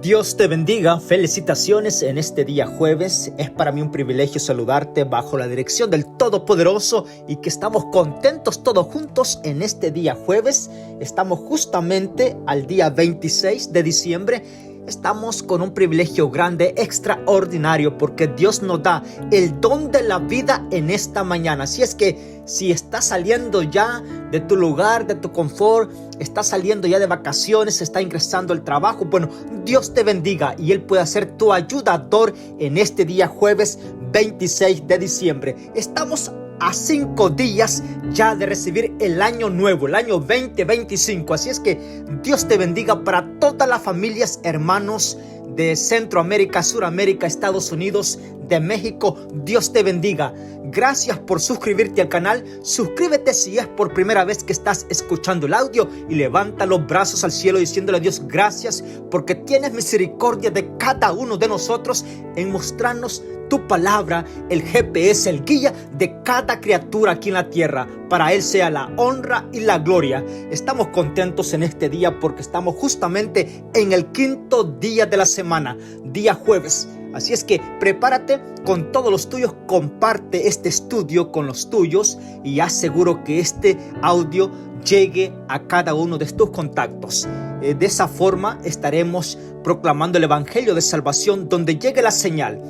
Dios te bendiga, felicitaciones en este día jueves. Es para mí un privilegio saludarte bajo la dirección del Todopoderoso y que estamos contentos todos juntos en este día jueves. Estamos justamente al día 26 de diciembre. Estamos con un privilegio grande, extraordinario, porque Dios nos da el don de la vida en esta mañana. Así es que si estás saliendo ya de tu lugar, de tu confort, estás saliendo ya de vacaciones, está ingresando al trabajo, bueno, Dios te bendiga y Él puede ser tu ayudador en este día jueves 26 de diciembre. Estamos a 5 días ya de recibir el año nuevo, el año 2025. Así es que Dios te bendiga para todas las familias, hermanos de Centroamérica, Suramérica, Estados Unidos, de México. Dios te bendiga. Gracias por suscribirte al canal. Suscríbete si es por primera vez que estás escuchando el audio y levanta los brazos al cielo diciéndole a Dios gracias porque tienes misericordia de cada uno de nosotros en mostrarnos tu palabra, el GPS, el guía de cada criatura aquí en la tierra. Para Él sea la honra y la gloria. Estamos contentos en este día porque estamos justamente en el 5º día de la semana, día jueves. Así es que prepárate con todos los tuyos, comparte este estudio con los tuyos y aseguro que este audio llegue a cada uno de tus contactos. De esa forma estaremos proclamando el evangelio de salvación donde llegue la señal.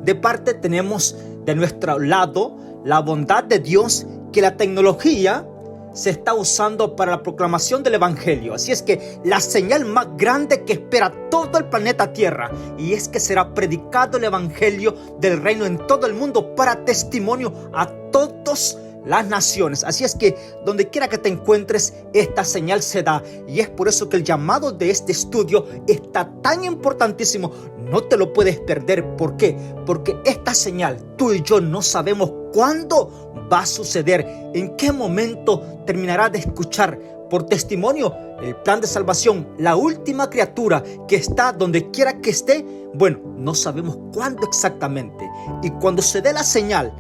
De parte tenemos de nuestro lado la bondad de Dios, que la tecnología se está usando para la proclamación del evangelio. Así es que la señal más grande que espera todo el planeta Tierra, y es que será predicado el evangelio del reino en todo el mundo para testimonio a todos las naciones. Así es que donde quiera que te encuentres, esta señal se da, y es por eso que el llamado de este estudio está tan importantísimo. No te lo puedes perder. ¿Por qué? Porque esta señal, tú y yo no sabemos cuándo va a suceder, en qué momento terminará de escuchar por testimonio el plan de salvación, la última criatura que está donde quiera que esté. Bueno, no sabemos cuándo exactamente, y cuando se dé la señal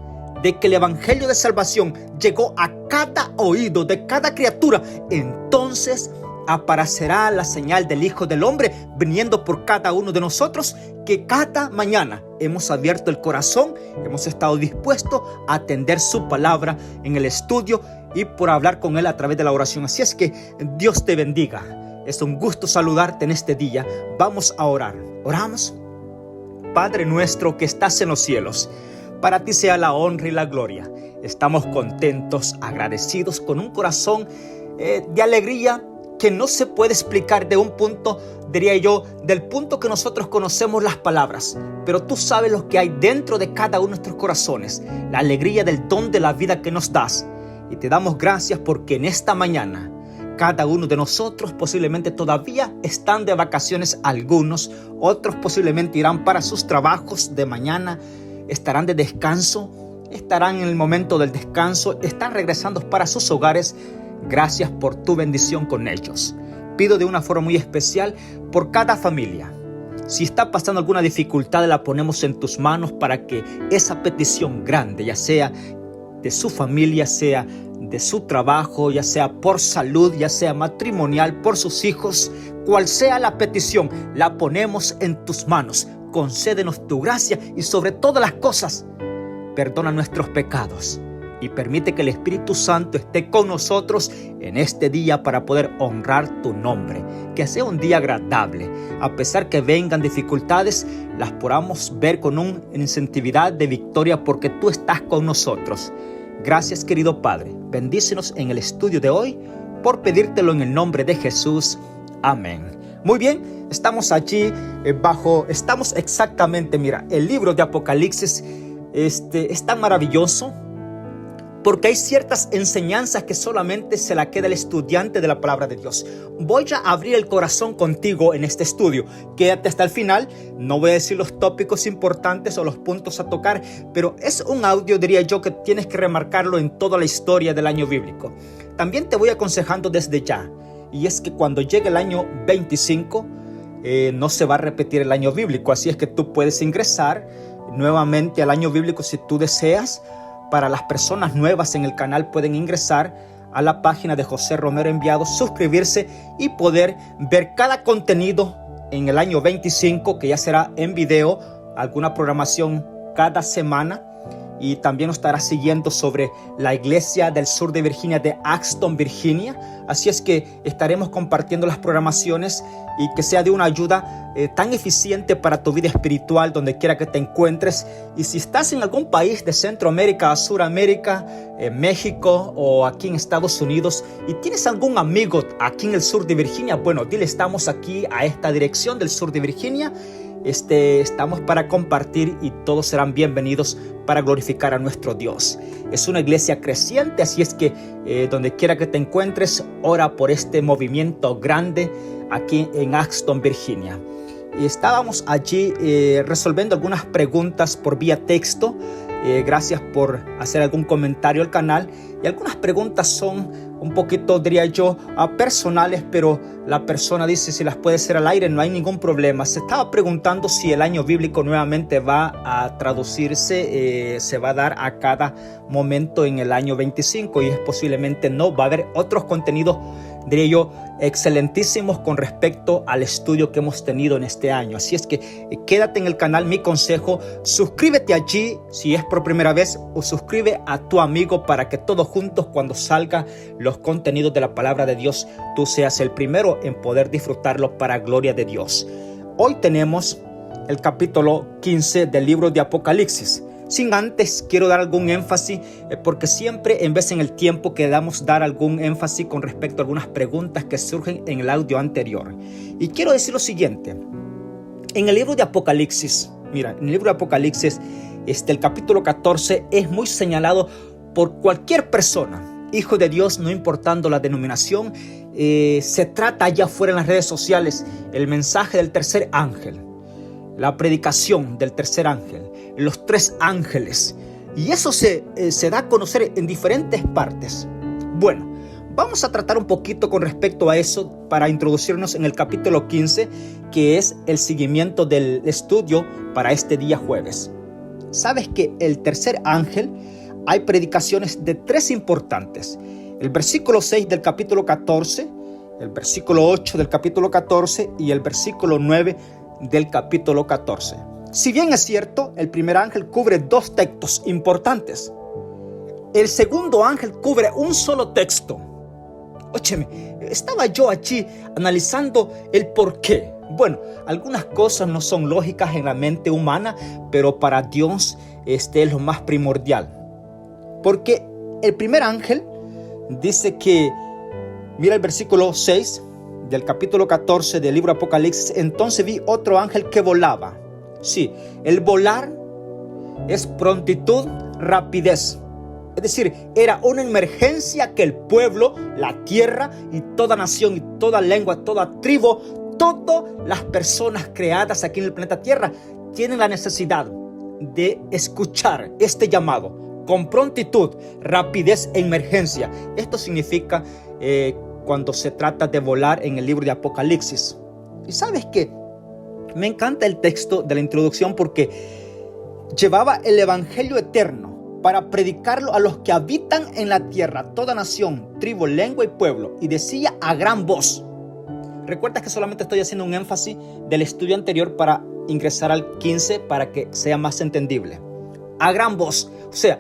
de que el evangelio de salvación llegó a cada oído de cada criatura, entonces aparecerá la señal del Hijo del Hombre viniendo por cada uno de nosotros, que cada mañana hemos abierto el corazón, hemos estado dispuestos a atender su palabra en el estudio y por hablar con Él a través de la oración. Así es que Dios te bendiga. Es un gusto saludarte en este día. Vamos a orar. Oramos. Padre nuestro que estás en los cielos, para ti sea la honra y la gloria. Estamos contentos, agradecidos, con un corazón de alegría que no se puede explicar de un punto, diría yo, del punto que nosotros conocemos las palabras. Pero tú sabes lo que hay dentro de cada uno de nuestros corazones, la alegría del don de la vida que nos das. Y te damos gracias porque en esta mañana cada uno de nosotros posiblemente todavía están de vacaciones, algunos, otros posiblemente irán para sus trabajos de mañana, estarán de descanso, estarán en el momento del descanso, están regresando para sus hogares. Gracias por tu bendición con ellos. Pido de una forma muy especial por cada familia. Si está pasando alguna dificultad, la ponemos en tus manos para que esa petición grande, ya sea de su familia, sea de su trabajo, ya sea por salud, ya sea matrimonial, por sus hijos, cual sea la petición, la ponemos en tus manos. Concédenos tu gracia y sobre todas las cosas, perdona nuestros pecados. Y permite que el Espíritu Santo esté con nosotros en este día para poder honrar tu nombre. Que sea un día agradable. A pesar que vengan dificultades, las podamos ver con una incentividad de victoria porque tú estás con nosotros. Gracias, querido Padre. Bendícenos en el estudio de hoy por pedírtelo en el nombre de Jesús. Amén. Muy bien, estamos allí estamos exactamente, mira, el libro de Apocalipsis es tan maravilloso, porque hay ciertas enseñanzas que solamente se la queda el estudiante de la palabra de Dios. Voy a abrir el corazón contigo en este estudio. Quédate hasta el final. No voy a decir los tópicos importantes o los puntos a tocar, pero es un audio, diría yo, que tienes que remarcarlo en toda la historia del año bíblico. También te voy aconsejando desde ya, y es que cuando llegue el año 25, no se va a repetir el año bíblico. Así es que tú puedes ingresar nuevamente al año bíblico si tú deseas. Para las personas nuevas en el canal pueden ingresar a la página de José Romero Enviado, suscribirse y poder ver cada contenido en el año 25, que ya será en video, alguna programación cada semana. Y también nos estará siguiendo sobre la iglesia del sur de Virginia, de Axton, Virginia. Así es que estaremos compartiendo las programaciones y que sea de una ayuda tan eficiente para tu vida espiritual donde quiera que te encuentres. Y si estás en algún país de Centroamérica, Suramérica, México o aquí en Estados Unidos y tienes algún amigo aquí en el sur de Virginia, bueno, dile, estamos aquí a esta dirección del sur de Virginia. Estamos para compartir y todos serán bienvenidos para glorificar a nuestro Dios. Es una iglesia creciente, así es que donde quiera que te encuentres, ora por este movimiento grande aquí en Axton, Virginia. Y estábamos allí resolviendo algunas preguntas por vía texto. Gracias por hacer algún comentario al canal. Y algunas preguntas son un poquito, diría yo, personales, pero la persona dice si las puede hacer al aire, no hay ningún problema. Se estaba preguntando si el año bíblico nuevamente va a traducirse, se va a dar a cada momento en el año 25 y es posiblemente no. Va a haber otros contenidos, diría yo, excelentísimos con respecto al estudio que hemos tenido en este año. Así es que quédate en el canal. Mi consejo, suscríbete allí si es por primera vez o suscribe a tu amigo para que todos juntos, cuando salgan los contenidos de la palabra de Dios, tú seas el primero en poder disfrutarlo para gloria de Dios. Hoy tenemos el capítulo 15 del libro de Apocalipsis. Sin antes, quiero dar algún énfasis, porque siempre en vez en el tiempo queramos dar algún énfasis con respecto a algunas preguntas que surgen en el audio anterior. Y quiero decir lo siguiente. En el libro de Apocalipsis, mira, en el libro de Apocalipsis, el capítulo 14 es muy señalado por cualquier persona, hijo de Dios, no importando la denominación. Se trata allá afuera en las redes sociales el mensaje del tercer ángel, la predicación del tercer ángel, los tres ángeles, y eso se da a conocer en diferentes partes. Bueno, vamos a tratar un poquito con respecto a eso para introducirnos en el capítulo 15, que es el seguimiento del estudio para este día jueves. Sabes que el tercer ángel, hay predicaciones de tres importantes: el versículo 6 del capítulo 14, el versículo 8 del capítulo 14 y el versículo 9 del capítulo 14. Si bien es cierto, el primer ángel cubre dos textos importantes, el segundo ángel cubre un solo texto. Óyeme, estaba yo allí analizando el por qué. Bueno, algunas cosas no son lógicas en la mente humana, pero para Dios es lo más primordial. Porque el primer ángel dice que, mira el versículo 6 del capítulo 14 del libro Apocalipsis: entonces vi otro ángel que volaba. Sí, el volar es prontitud, rapidez. Es decir, era una emergencia que el pueblo, la tierra y toda nación y toda lengua, toda tribu, todas las personas creadas aquí en el planeta Tierra tienen la necesidad de escuchar este llamado con prontitud, rapidez e emergencia. Esto significa cuando se trata de volar en el libro de Apocalipsis. Y sabes qué, me encanta el texto de la introducción porque llevaba el evangelio eterno para predicarlo a los que habitan en la tierra, toda nación, tribu, lengua y pueblo, y decía a gran voz. Recuerda que solamente estoy haciendo un énfasis del estudio anterior para ingresar al 15 para que sea más entendible. A gran voz, o sea,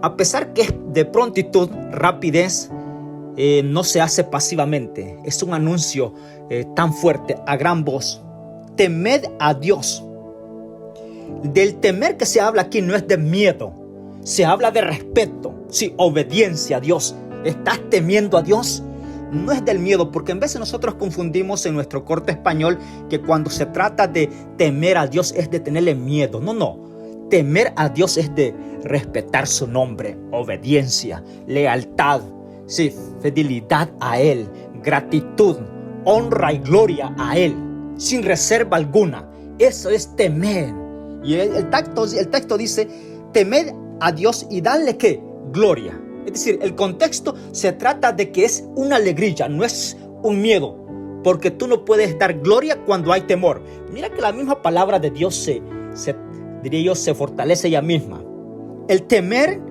a pesar que es de prontitud, rapidez, no se hace pasivamente. Es un anuncio tan fuerte, a gran voz: temed a Dios. Del temer que se habla aquí no es de miedo, se habla de respeto, sí, obediencia a Dios. ¿Estás temiendo a Dios? No es del miedo, porque en vez de nosotros confundimos en nuestro corte español que cuando se trata de temer a Dios es de tenerle miedo. No. Temer a Dios es de respetar su nombre, obediencia, lealtad, sí, fidelidad a Él, gratitud, honra y gloria a Él, sin reserva alguna. Eso es temer. Y el texto dice: temed a Dios y dadle ¿qué? Gloria. Es decir, el contexto se trata de que es una alegría, no es un miedo, porque tú no puedes dar gloria cuando hay temor. Mira que la misma palabra de Dios se fortalece ella misma. El temer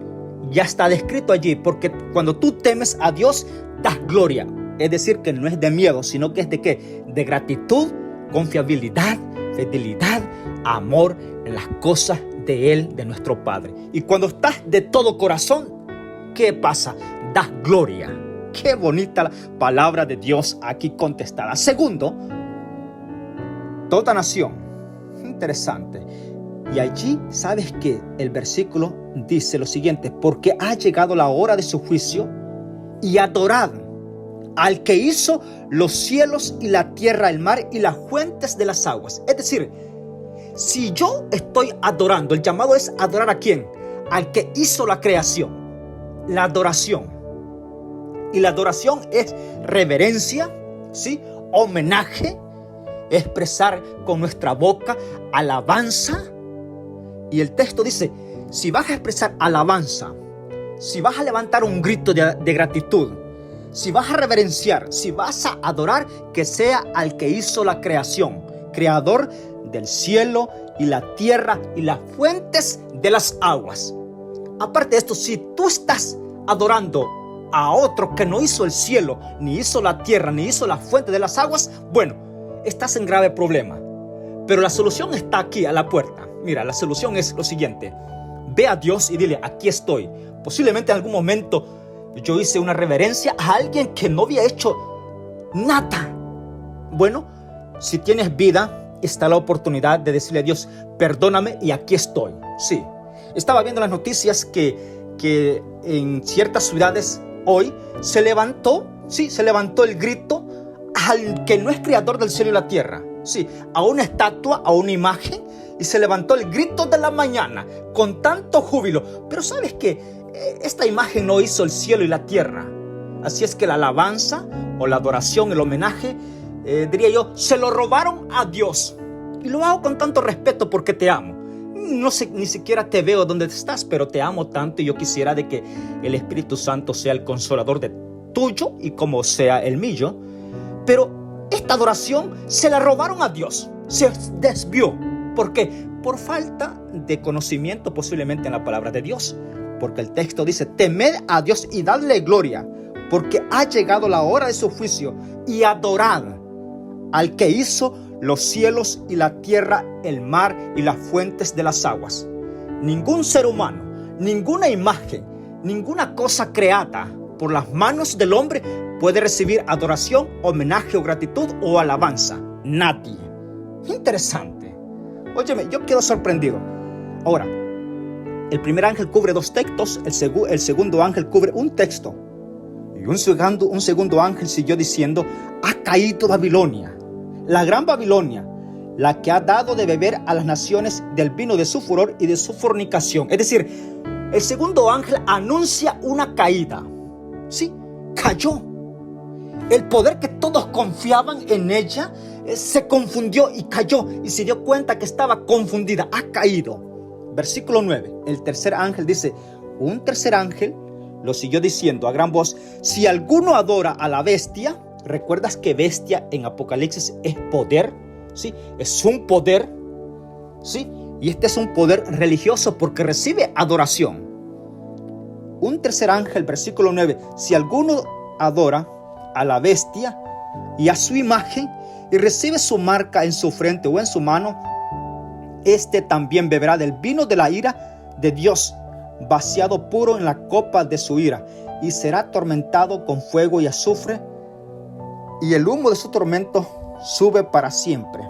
ya está descrito allí, porque cuando tú temes a Dios, das gloria, Es decir, que no es de miedo, sino que es de ¿qué? De gratitud, confiabilidad, fidelidad, amor en las cosas de Él, de nuestro Padre. Y cuando estás de todo corazón, ¿qué pasa? Das gloria. Qué bonita la palabra de Dios aquí contestada. Segundo, toda nación. Interesante. Y allí, ¿sabes qué? El versículo dice lo siguiente: porque ha llegado la hora de su juicio, y adorad al que hizo los cielos y la tierra, el mar y las fuentes de las aguas. Es decir, si yo estoy adorando, el llamado es adorar ¿a quién? Al que hizo la creación, la adoración. Y la adoración es reverencia, ¿sí? Homenaje, expresar con nuestra boca alabanza. Y el texto dice, si vas a expresar alabanza, si vas a levantar un grito de gratitud, si vas a reverenciar, si vas a adorar, que sea al que hizo la creación, creador del cielo y la tierra y las fuentes de las aguas. Aparte de esto, si tú estás adorando a otro que no hizo el cielo, ni hizo la tierra, ni hizo la fuente de las aguas, bueno, estás en grave problema. Pero la solución está aquí a la puerta. Mira, la solución es lo siguiente: ve a Dios y dile, aquí estoy. Posiblemente en algún momento yo hice una reverencia a alguien que no había hecho nada. Bueno, si tienes vida, está la oportunidad de decirle a Dios, perdóname y aquí estoy. Sí, estaba viendo las noticias que en ciertas ciudades hoy se levantó el grito al que no es creador del cielo y la tierra. Sí, a una estatua, a una imagen, y se levantó el grito de la mañana con tanto júbilo. Pero ¿sabes qué? Esta imagen no hizo el cielo y la tierra. Así es que la alabanza o la adoración, el homenaje, diría yo, se lo robaron a Dios. Y lo hago con tanto respeto porque te amo. No sé, ni siquiera te veo donde estás, pero te amo tanto y yo quisiera de que el Espíritu Santo sea el consolador de tuyo y como sea el mío. Pero esta adoración se la robaron a Dios, se desvió. ¿Por qué? Por falta de conocimiento posiblemente en la palabra de Dios. Porque el texto dice, temed a Dios y dadle gloria, porque ha llegado la hora de su juicio, y adorad al que hizo los cielos y la tierra, el mar y las fuentes de las aguas. Ningún ser humano, ninguna imagen, ninguna cosa creada por las manos del hombre puede recibir adoración, homenaje o gratitud o alabanza. Nadie. Interesante. Óyeme, yo quedo sorprendido. Ahora, el primer ángel cubre 2 textos, el segundo ángel cubre un texto. Y un segundo ángel siguió diciendo, ha caído Babilonia, la gran Babilonia, la que ha dado de beber a las naciones del vino de su furor y de su fornicación. Es decir, el segundo ángel anuncia una caída. Sí, cayó. El poder que todos confiaban en ella se confundió y cayó y se dio cuenta que estaba confundida, ha caído. Versículo 9, el tercer ángel dice, un tercer ángel lo siguió diciendo a gran voz, si alguno adora a la bestia, ¿recuerdas que bestia en Apocalipsis es poder? ¿Sí? Es un poder, ¿sí? Y este es un poder religioso porque recibe adoración. Un tercer ángel, versículo 9, si alguno adora a la bestia y a su imagen y recibe su marca en su frente o en su mano, este también beberá del vino de la ira de Dios, vaciado puro en la copa de su ira, y será atormentado con fuego y azufre, y el humo de su tormento sube para siempre.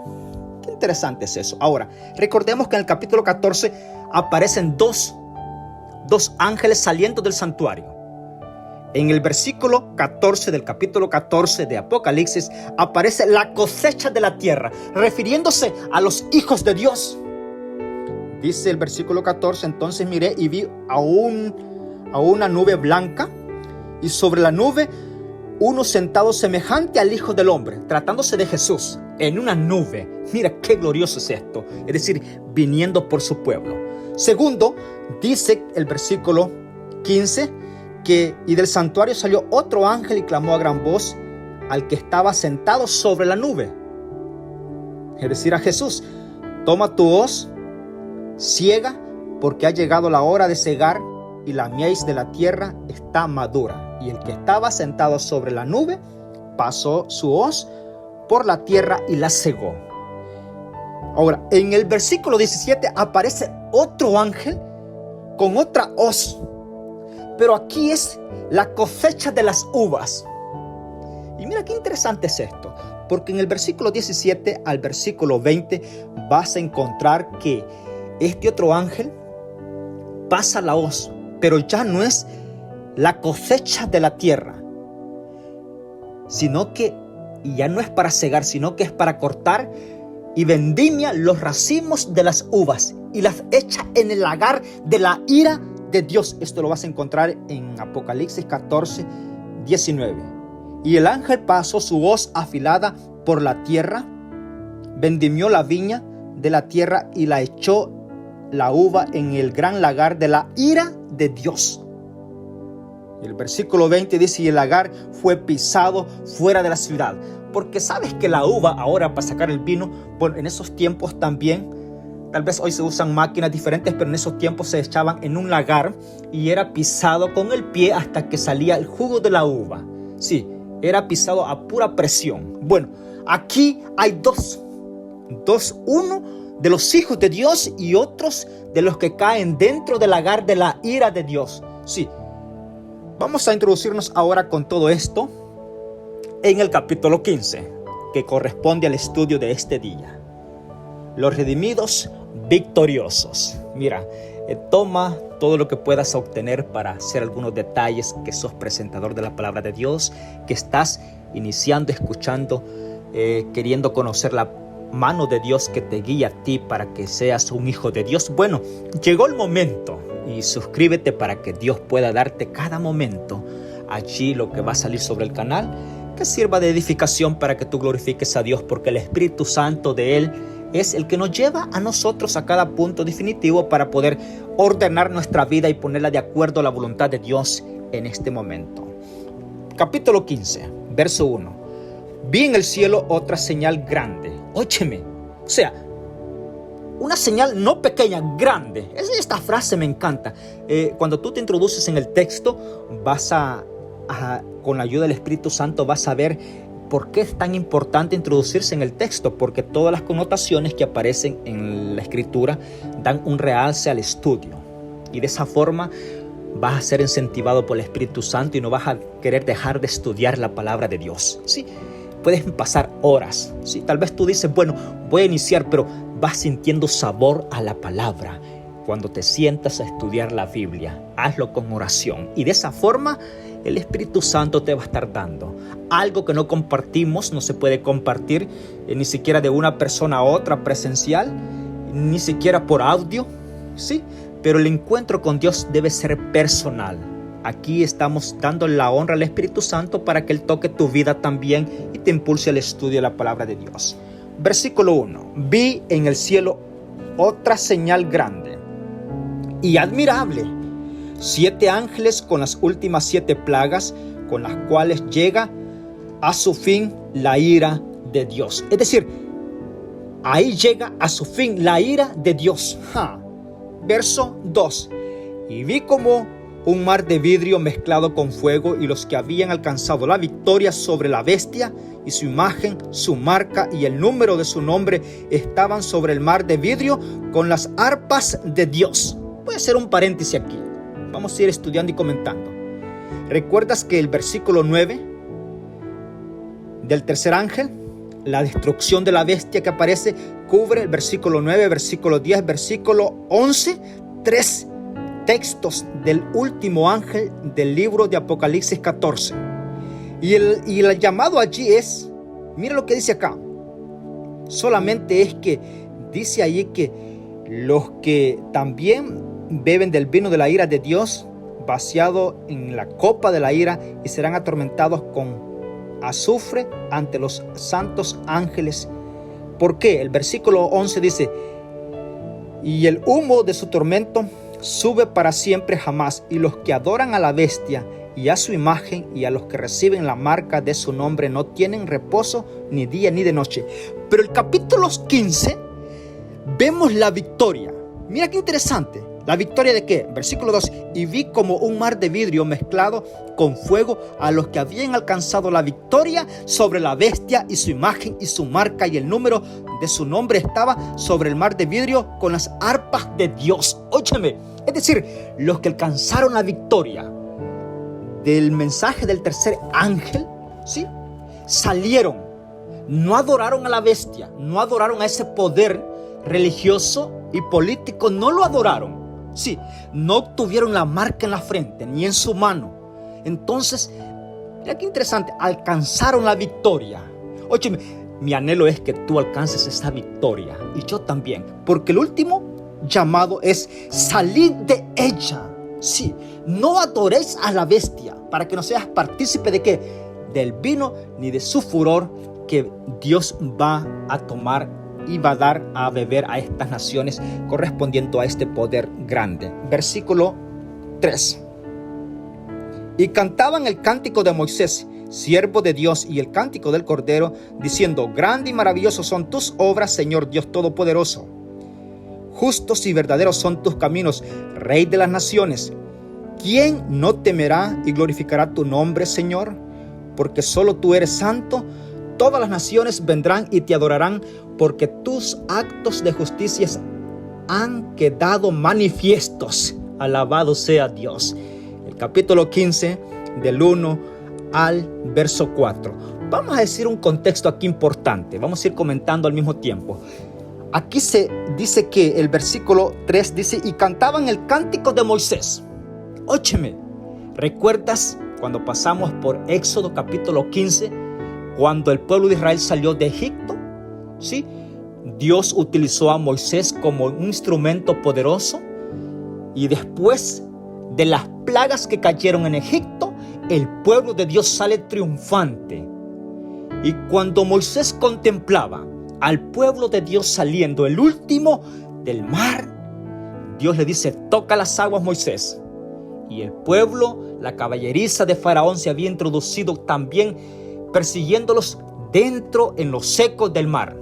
Qué interesante es eso. Ahora, recordemos que en el capítulo 14 aparecen dos ángeles saliendo del santuario. En el versículo 14 del capítulo 14 de Apocalipsis aparece la cosecha de la tierra, refiriéndose a los hijos de Dios. Dice el versículo 14, entonces miré y vi a una nube blanca, y sobre la nube uno sentado semejante al Hijo del Hombre, tratándose de Jesús, en una nube. Mira qué glorioso es esto, es decir, viniendo por su pueblo. Segundo, dice el versículo 15, y del santuario salió otro ángel y clamó a gran voz al que estaba sentado sobre la nube, es decir, a Jesús, toma tu hoz, ciega, porque ha llegado la hora de cegar, y la mies de la tierra está madura. Y el que estaba sentado sobre la nube pasó su hoz por la tierra y la cegó. Ahora, en el versículo 17 aparece otro ángel con otra hoz, pero aquí es la cosecha de las uvas. Y mira qué interesante es esto, porque en el versículo 17 al versículo 20 vas a encontrar que este otro ángel pasa la hoz, pero ya no es la cosecha de la tierra, sino que ya no es para cegar, sino que es para cortar y vendimia los racimos de las uvas y las echa en el lagar de la ira de Dios. Esto lo vas a encontrar en Apocalipsis 14, 19. Y el ángel pasó su hoz afilada por la tierra, vendimió la viña de la tierra y la echó la uva en el gran lagar de la ira de Dios. El versículo 20 dice: y el lagar fue pisado fuera de la ciudad. Porque sabes que la uva ahora para sacar el vino, bueno, en esos tiempos también, tal vez hoy se usan máquinas diferentes, pero en esos tiempos se echaban en un lagar y era pisado con el pie hasta que salía el jugo de la uva. Sí, era pisado a pura presión. Bueno, aquí hay dos, uno de los hijos de Dios y otros de los que caen dentro del lagar de la ira de Dios. Sí, vamos a introducirnos ahora con todo esto en el capítulo 15, que corresponde al estudio de este día. Los redimidos victoriosos. Mira, toma todo lo que puedas obtener para hacer algunos detalles, que sos presentador de la palabra de Dios, que estás iniciando, escuchando, queriendo conocer la mano de Dios que te guía a ti para que seas un hijo de Dios. Bueno, llegó el momento y suscríbete para que Dios pueda darte cada momento allí lo que va a salir sobre el canal, que sirva de edificación para que tú glorifiques a Dios, porque el Espíritu Santo de Él es el que nos lleva a nosotros a cada punto definitivo para poder ordenar nuestra vida y ponerla de acuerdo a la voluntad de Dios en este momento. Capítulo 15, verso 1. Vi en el cielo otra señal grande. Óyeme, o sea, una señal no pequeña, grande. Esta frase me encanta. Cuando tú te introduces en el texto, con la ayuda del Espíritu Santo vas a ver por qué es tan importante introducirse en el texto, porque todas las connotaciones que aparecen en la escritura dan un realce al estudio, y de esa forma vas a ser incentivado por el Espíritu Santo y no vas a querer dejar de estudiar la palabra de Dios. Sí, puedes pasar horas, sí, tal vez tú dices, bueno, voy a iniciar, pero vas sintiendo sabor a la palabra. Cuando te sientas a estudiar la Biblia, hazlo con oración, y de esa forma el Espíritu Santo te va a estar dando algo que no compartimos. No se puede compartir ni siquiera de una persona a otra presencial, ni siquiera por audio, ¿sí? Pero el encuentro con Dios debe ser personal. Aquí estamos dando la honra al Espíritu Santo para que Él toque tu vida también y te impulse al estudio de la palabra de Dios. Versículo 1. Vi en el cielo otra señal grande y admirable: 7 ángeles con las últimas 7 plagas, con las cuales llega a su fin la ira de Dios. Es decir, ahí llega a su fin la ira de Dios. Verso 2. Y vi como un mar de vidrio mezclado con fuego, y los que habían alcanzado la victoria sobre la bestia y su imagen, su marca y el número de su nombre estaban sobre el mar de vidrio con las arpas de Dios. Voy a hacer un paréntesis aquí. Vamos a ir estudiando y comentando. ¿Recuerdas que el versículo 9 del tercer ángel, la destrucción de la bestia que aparece, cubre el versículo 9, versículo 10, versículo 11, 3 textos del último ángel del libro de Apocalipsis 14? Y el llamado allí es, mira lo que dice acá, solamente es que dice allí que los que también beben del vino de la ira de Dios, vaciado en la copa de la ira, y serán atormentados con azufre ante los santos ángeles. ¿Por qué? El versículo 11 dice: y el humo de su tormento sube para siempre jamás, y los que adoran a la bestia y a su imagen y a los que reciben la marca de su nombre no tienen reposo ni día ni de noche. Pero el capítulo 15 vemos la victoria. Mira qué interesante. ¿La victoria de qué? Versículo 2. Y vi como un mar de vidrio mezclado con fuego a los que habían alcanzado la victoria sobre la bestia, y su imagen y su marca y el número de su nombre estaba sobre el mar de vidrio con las arpas de Dios. Óyeme, es decir, los que alcanzaron la victoria del mensaje del tercer ángel, ¿sí?, salieron, no adoraron a la bestia, no adoraron a ese poder religioso y político, no lo adoraron. Sí, no obtuvieron la marca en la frente ni en su mano. Entonces, mira qué interesante, alcanzaron la victoria. Oye, mi anhelo es que tú alcances esa victoria, y yo también, porque el último llamado es salir de ella. Sí, no adoréis a la bestia, para que no seas partícipe de qué, del vino ni de su furor que Dios va a tomar y va a dar a beber a estas naciones correspondiendo a este poder grande. Versículo 3. Y cantaban el cántico de Moisés, siervo de Dios, y el cántico del Cordero, diciendo: grande y maravillosos son tus obras, Señor Dios Todopoderoso. Justos y verdaderos son tus caminos, Rey de las naciones. ¿Quién no temerá y glorificará tu nombre, Señor? Porque solo tú eres santo. Todas las naciones vendrán y te adorarán, porque tus actos de justicia han quedado manifiestos. Alabado sea Dios. El capítulo 15, del 1 al verso 4. Vamos a decir un contexto aquí importante. Vamos a ir comentando al mismo tiempo. Aquí se dice que el versículo 3 dice: y cantaban el cántico de Moisés. Óyeme, ¿recuerdas cuando pasamos por Éxodo capítulo 15? Cuando el pueblo de Israel salió de Egipto, ¿sí?, Dios utilizó a Moisés como un instrumento poderoso, y después de las plagas que cayeron en Egipto, el pueblo de Dios sale triunfante. Y cuando Moisés contemplaba al pueblo de Dios saliendo, el último del mar, Dios le dice: toca las aguas, Moisés. Y el pueblo, la caballeriza de Faraón, se había introducido también persiguiéndolos dentro en los secos del mar.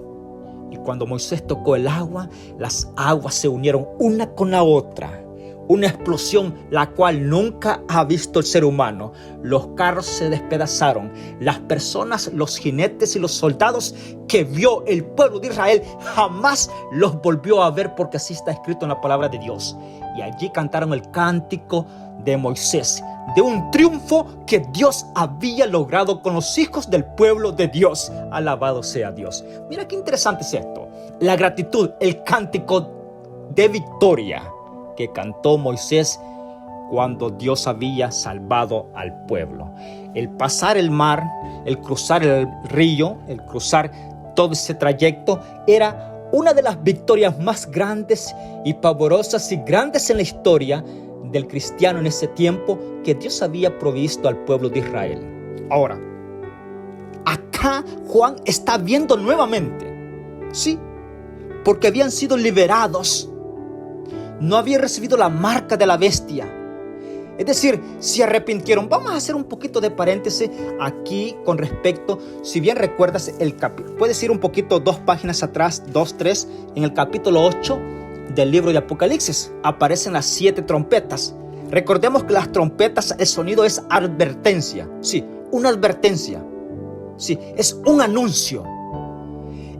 Y cuando Moisés tocó el agua, las aguas se unieron una con la otra. Una explosión la cual nunca ha visto el ser humano. Los carros se despedazaron. Las personas, los jinetes y los soldados que vio el pueblo de Israel jamás los volvió a ver, porque así está escrito en la palabra de Dios. Y allí cantaron el cántico de Moisés, de un triunfo que Dios había logrado con los hijos del pueblo de Dios. Alabado sea Dios. Mira qué interesante es esto. La gratitud, el cántico de victoria que cantó Moisés cuando Dios había salvado al pueblo. El pasar el mar, el cruzar el río, el cruzar todo ese trayecto, era una de las victorias más grandes y pavorosas y grandes en la historia del cristiano en ese tiempo que Dios había provisto al pueblo de Israel. Ahora, acá Juan está viendo nuevamente, sí, porque habían sido liberados, no habían recibido la marca de la bestia, es decir, se arrepintieron. Vamos a hacer un poquito de paréntesis aquí con respecto, si bien recuerdas el capítulo, puedes ir un poquito 2 páginas atrás, 2, 3, en el capítulo 8 del libro de Apocalipsis aparecen las 7 trompetas. Recordemos que las trompetas, el sonido es advertencia, sí, una advertencia, sí, es un anuncio.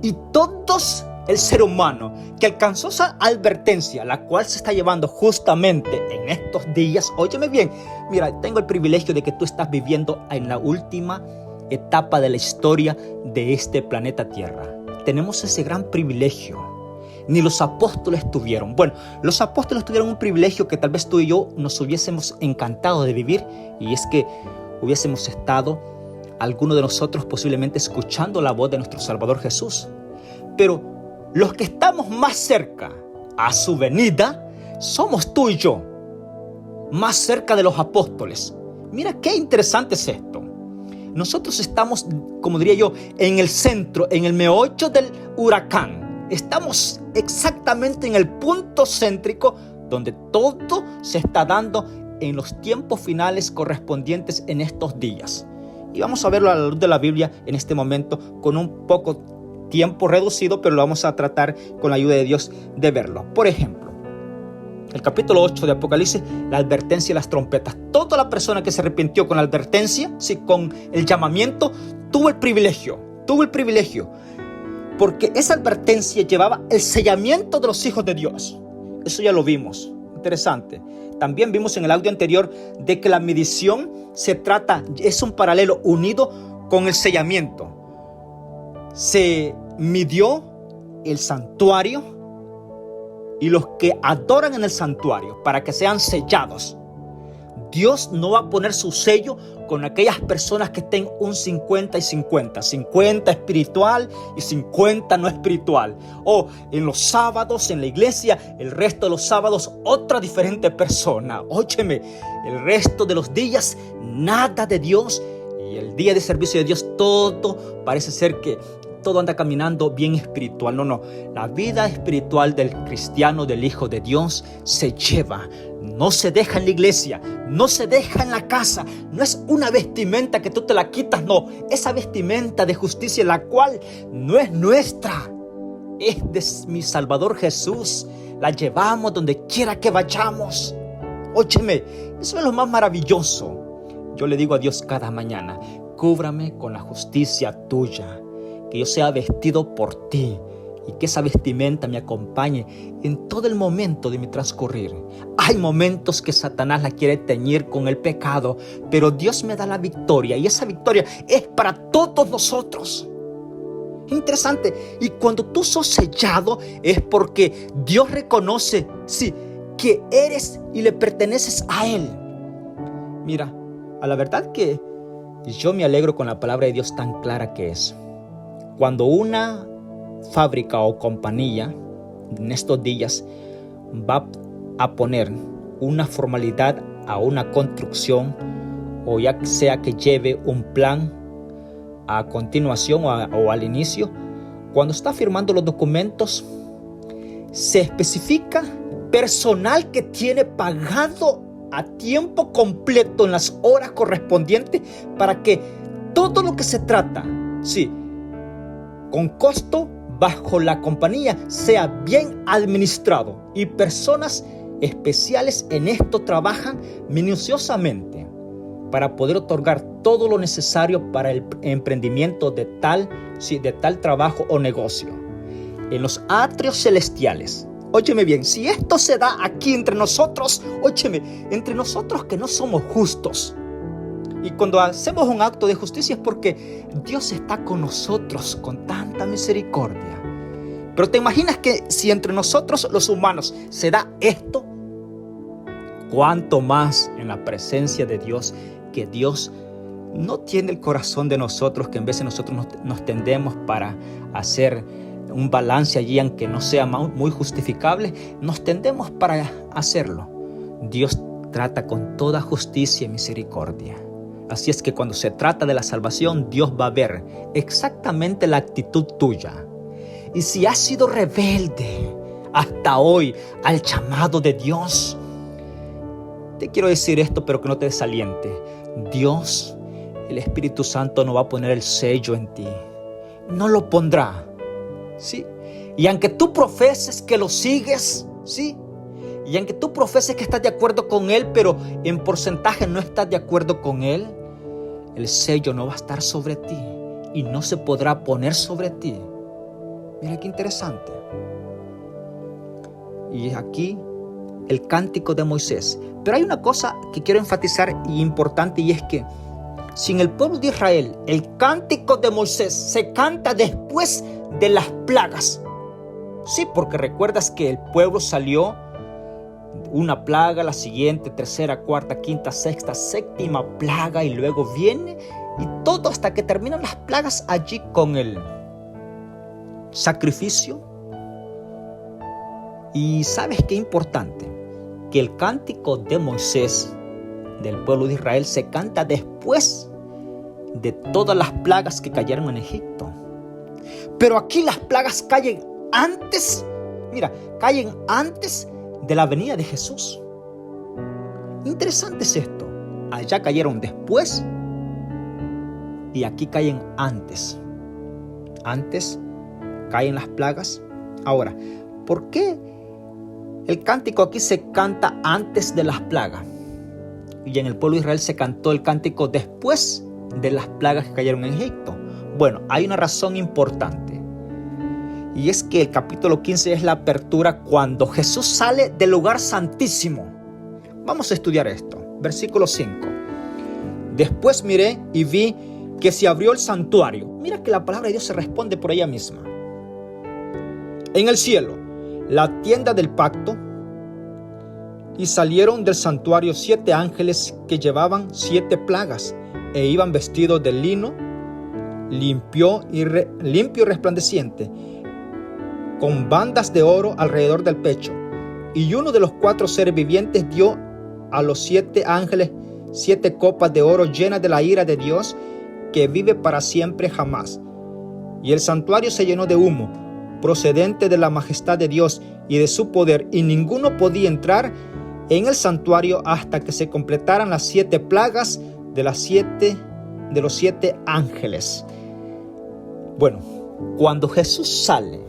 Y todos el ser humano que alcanzó esa advertencia, la cual se está llevando justamente en estos días, óyeme bien, mira, tengo el privilegio de que tú estás viviendo en la última etapa de la historia de este planeta Tierra. Tenemos ese gran privilegio. Ni los apóstoles tuvieron. Bueno, los apóstoles tuvieron un privilegio que tal vez tú y yo nos hubiésemos encantado de vivir, y es que hubiésemos estado, alguno de nosotros posiblemente, escuchando la voz de nuestro Salvador Jesús. Pero los que estamos más cerca a su venida somos tú y yo, más cerca de los apóstoles. Mira qué interesante es esto. Nosotros estamos, como diría yo, en el centro, en el meollo del huracán. Estamos exactamente en el punto céntrico donde todo se está dando en los tiempos finales correspondientes en estos días. Y vamos a verlo a la luz de la Biblia en este momento, con un poco tiempo reducido, pero lo vamos a tratar con la ayuda de Dios de verlo. Por ejemplo, el capítulo 8 de Apocalipsis, la advertencia y las trompetas. Toda la persona que se arrepintió con la advertencia, sí, con el llamamiento, tuvo el privilegio, porque esa advertencia llevaba el sellamiento de los hijos de Dios. Eso ya lo vimos, interesante. También vimos en el audio anterior de que la medición es un paralelo unido con el sellamiento. Se midió el santuario y los que adoran en el santuario para que sean sellados. Dios no va a poner su sello con aquellas personas que estén un 50 y 50. 50 espiritual y 50 no espiritual. O en los sábados en la iglesia, el resto de los sábados otra diferente persona. Óyeme, el resto de los días nada de Dios. Y el día de servicio de Dios todo parece ser que todo anda caminando bien espiritual. No. La vida espiritual del cristiano, del hijo de Dios, se lleva. No se deja en la iglesia, no se deja en la casa. No es una vestimenta que tú te la quitas, no. Esa vestimenta de justicia, la cual no es nuestra, es de mi Salvador Jesús. La llevamos donde quiera que vayamos. Óyeme, eso es lo más maravilloso. Yo le digo a Dios cada mañana: cúbrame con la justicia tuya. Que yo sea vestido por ti y que esa vestimenta me acompañe en todo el momento de mi transcurrir. Hay momentos que Satanás la quiere teñir con el pecado, pero Dios me da la victoria y esa victoria es para todos nosotros. Interesante. Y cuando tú sos sellado es porque Dios reconoce, sí, que eres y le perteneces a Él. Mira, a la verdad que yo me alegro con la palabra de Dios tan clara que es. Cuando una fábrica o compañía en estos días va a poner una formalidad a una construcción, o ya sea que lleve un plan a continuación o al inicio, cuando está firmando los documentos, se especifica personal que tiene pagado a tiempo completo en las horas correspondientes para que todo lo que se trata, sí, con costo bajo la compañía, sea bien administrado, y personas especiales en esto trabajan minuciosamente para poder otorgar todo lo necesario para el emprendimiento de tal trabajo o negocio. En los atrios celestiales, óyeme bien, si esto se da aquí entre nosotros, óyeme, entre nosotros que no somos justos, y cuando hacemos un acto de justicia es porque Dios está con nosotros con tanta misericordia. Pero te imaginas que si entre nosotros los humanos se da esto, cuánto más en la presencia de Dios, que Dios no tiene el corazón de nosotros, que en vez de nosotros nos tendemos para hacer un balance allí, aunque no sea muy justificable, nos tendemos para hacerlo. Dios trata con toda justicia y misericordia. Así es que cuando se trata de la salvación, Dios va a ver exactamente la actitud tuya. Y si has sido rebelde hasta hoy al llamado de Dios, te quiero decir esto, pero que no te desaliente. Dios, el Espíritu Santo, no va a poner el sello en ti. No lo pondrá. ¿Sí? Y aunque tú profeses que lo sigues, ¿sí? Y aunque tú profeses que estás de acuerdo con Él, pero en porcentaje no estás de acuerdo con Él, el sello no va a estar sobre ti y no se podrá poner sobre ti. Mira qué interesante. Y aquí el cántico de Moisés. Pero hay una cosa que quiero enfatizar y importante, y es que si en el pueblo de Israel el cántico de Moisés se canta después de las plagas. Sí, porque recuerdas que el pueblo salió una plaga, la siguiente, tercera, cuarta, quinta, sexta, séptima plaga, y luego viene y todo hasta que terminan las plagas allí con el sacrificio. Y ¿sabes qué importante? Que el cántico de Moisés del pueblo de Israel se canta después de todas las plagas que cayeron en Egipto. Pero aquí las plagas caen antes, caen antes de la venida de Jesús. Interesante es esto. Allá cayeron después y aquí caen antes. Antes caen las plagas. Ahora, ¿por qué El cántico aquí se canta antes de las plagas. Y en el pueblo de Israel se cantó el cántico después de las plagas que cayeron en Egipto. Bueno, hay una razón importante. Y es que el capítulo 15 es la apertura cuando Jesús sale del lugar santísimo. Vamos a estudiar esto. Versículo 5. Después miré y vi que se abrió el santuario. Mira que la palabra de Dios se responde por ella misma. En el cielo, la tienda del pacto, y salieron del santuario 7 ángeles que llevaban 7 plagas e iban vestidos de lino limpio y resplandeciente, con bandas de oro alrededor del pecho. Y uno de los 4 seres vivientes dio a los 7 ángeles 7 copas de oro llenas de la ira de Dios, que vive para siempre jamás. Y el santuario se llenó de humo procedente de la majestad de Dios y de su poder, y ninguno podía entrar en el santuario hasta que se completaran las 7 plagas de los 7 ángeles. Bueno, cuando Jesús sale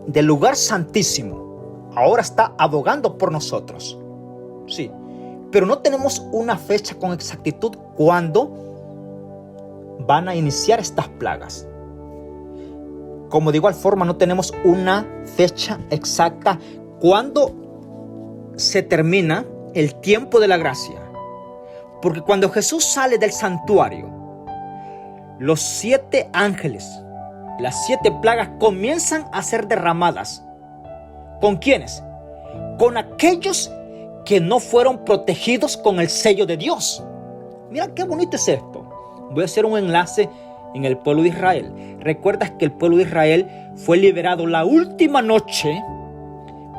del lugar santísimo, ahora está abogando por nosotros. Sí, pero no tenemos una fecha con exactitud cuándo van a iniciar estas plagas. Como de igual forma, no tenemos una fecha exacta cuándo se termina el tiempo de la gracia. Porque cuando Jesús sale del santuario, los 7 ángeles, las 7 plagas comienzan a ser derramadas. ¿Con quiénes? Con aquellos que no fueron protegidos con el sello de Dios. Mira qué bonito es esto. Voy a hacer un enlace en el pueblo de Israel. ¿Recuerdas que el pueblo de Israel fue liberado la última noche?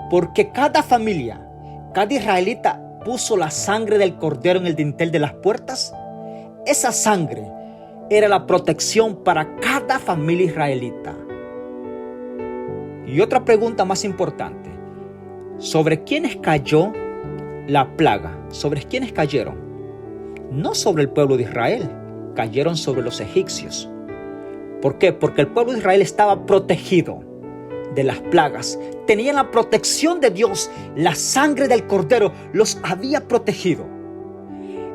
Porque cada familia, cada israelita puso la sangre del cordero en el dintel de las puertas. Esa sangre era la protección para cada familia israelita. Y otra pregunta más importante: ¿sobre quiénes cayó la plaga? ¿Sobre quiénes cayeron? No sobre el pueblo de Israel, cayeron sobre los egipcios. ¿Por qué? Porque el pueblo de Israel estaba protegido de las plagas. Tenían la protección de Dios. La sangre del cordero los había protegido.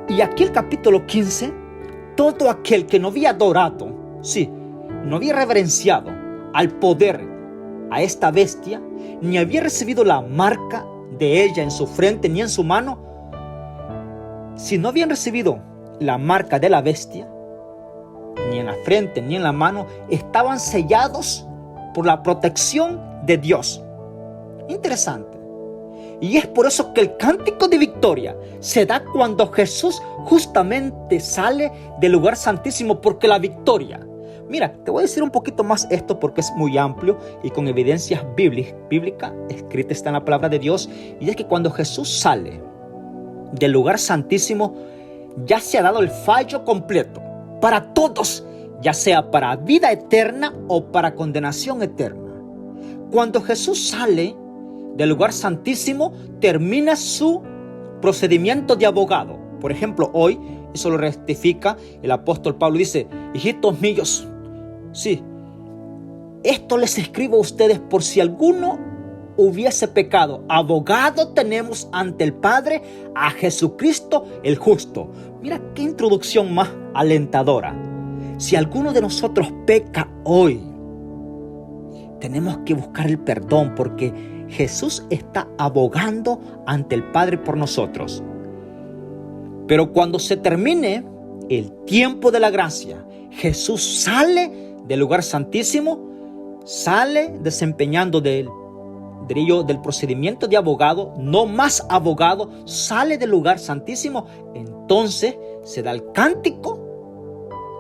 Y aquí el capítulo 15, todo aquel que no había adorado, sí, no había reverenciado al poder, a esta bestia, ni había recibido la marca de ella en su frente ni en su mano, si no habían recibido la marca de la bestia, ni en la frente ni en la mano, estaban sellados por la protección de Dios. Interesante. Y es por eso que el cántico de victoria se da cuando Jesús justamente sale del lugar santísimo, porque la victoria. Mira, te voy a decir un poquito más esto porque es muy amplio y con evidencias bíblicas, escrita está en la palabra de Dios. Y es que cuando Jesús sale del lugar santísimo, ya se ha dado el fallo completo para todos, ya sea para vida eterna o para condenación eterna. Cuando Jesús sale del lugar santísimo, termina su procedimiento de abogado. Por ejemplo, hoy, eso lo rectifica el apóstol Pablo, dice: hijitos míos, sí, esto les escribo a ustedes por si alguno hubiese pecado. Abogado tenemos ante el Padre, a Jesucristo el justo. Mira qué introducción más alentadora. Si alguno de nosotros peca hoy, tenemos que buscar el perdón, porque Jesús está abogando ante el Padre por nosotros. Pero cuando se termine el tiempo de la gracia, Jesús sale del lugar santísimo, sale desempeñando del procedimiento de abogado, no más abogado, sale del lugar santísimo. Entonces se da el cántico